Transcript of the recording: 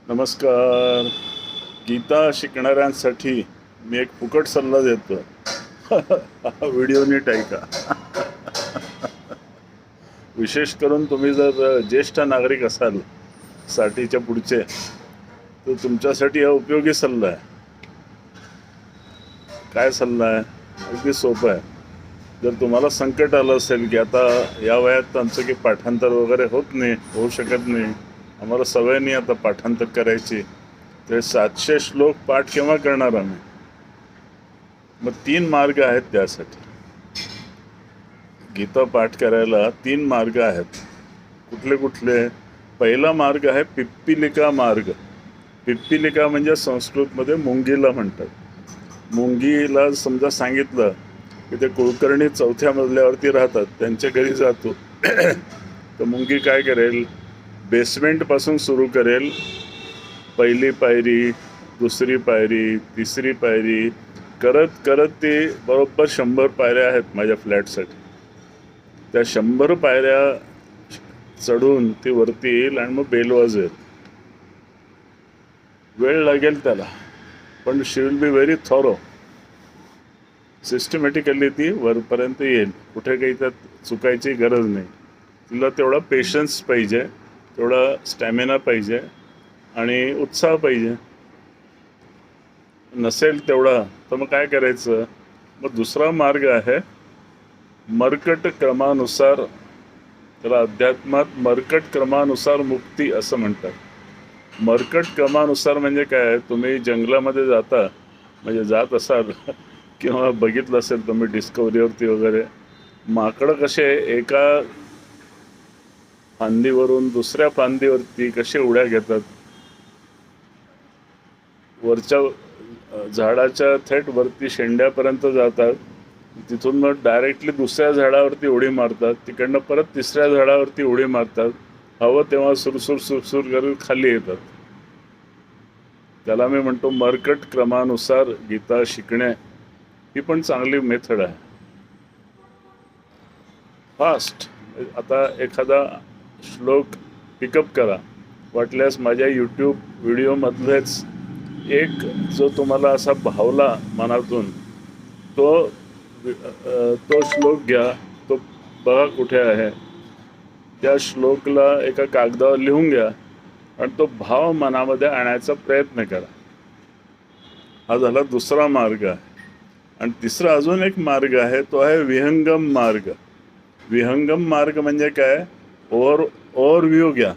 नमस्कार. गीता शिकणाऱ्यांसाठी मी एक फुकट सल्ला देतो. हा व्हिडिओ नीट ऐका. विशेष करून तुम्ही जर ज्येष्ठ नागरिक असाल, साठीच्या पुढचे, तर तुमच्यासाठी हा उपयोगी सल्ला आहे. काय सल्ला आहे? अगदी सोपं आहे. जर तुम्हाला संकट आलं असेल की आता या वयात आमचं की पाठांतर वगैरे होऊ शकत नाही, आम्हाला सवय नाही आता पाठांतर करायची, तर 700 श्लोक पाठ केव्हा करणार आम्ही? मग 3 मार्ग आहेत त्यासाठी. गीता पाठ करायला 3 मार्ग आहेत. कुठले कुठले? पहिला मार्ग आहे पिप्पिलिका मार्ग. पिप्पिलिका म्हणजे संस्कृतमध्ये मुंगीला म्हणतात. मुंगीला समजा सांगितलं की ते कुलकर्णी 4थ्या मजल्यावरती राहतात, त्यांच्या घरी जातो, तर मुंगी काय करेल? बेसमेंटपासून सुरू करेल. पहिली पायरी, दुसरी पायरी, तिसरी पायरी करत करत ते बरोबर 100 पायऱ्या आहेत माझ्या फ्लॅटसाठी. त्या 100 पायऱ्या चढून ती वरती येईल आणि मग बेल वाजेल. वेळ लागेल त्याला, पण she will be very thorough. Systematically ती वरपर्यंत येईल. कुठे काही त्यात चुकायची गरज नाही. तिला तेवढा पेशन्स पाहिजे, तेवढा स्टॅमिना पाहिजे आणि उत्साह पाहिजे. नसेल तेवढा तर मग काय करायचं? मग दुसरा मार्ग आहे मर्कट क्रमानुसार. त्याला अध्यात्मात मर्कट क्रमानुसार मुक्ती असं म्हणतात. मर्कट क्रमानुसार म्हणजे काय? तुम्ही जंगलामध्ये म्हणजे जात असाल किंवा बघितलं असेल तुम्ही डिस्कवरीवरती वगैरे, माकडं कसे एका फांदीवरून दुसऱ्या फांदीवरती कसे उड्या घेतात, वरच्या झाडाच्या थेट वरती शेंड्यापर्यंत जातात, तिथून मग डायरेक्टली दुसऱ्या झाडावरती उडी मारतात, तिकडनं परत तिसऱ्या झाडावरती उडी मारतात, हवं तेव्हा सुरसुर सुरसुर करून खाली येतात. त्याला मी म्हणतो मर्कट क्रमानुसार गीता शिकणे. ही पण चांगली मेथड आहे. फास्ट. आता एखादा श्लोक पिकअप करा. वाटल्यास माझ्या यूट्यूब व्हिडिओमधलेच एक जो तुम्हाला असा भावला मनातून, तो श्लोक घ्या. तो बघा कुठे आहे. त्या श्लोकला एका कागदावर लिहून घ्या आणि तो भाव मनामध्ये आणायचा प्रयत्न करा. हा झाला दुसरा मार्ग आहे. आणि तिसरा अजून एक मार्ग आहे, तो आहे विहंगम मार्ग. विहंगम मार्ग म्हणजे काय? ओव्हरव्ह्यू घ्या.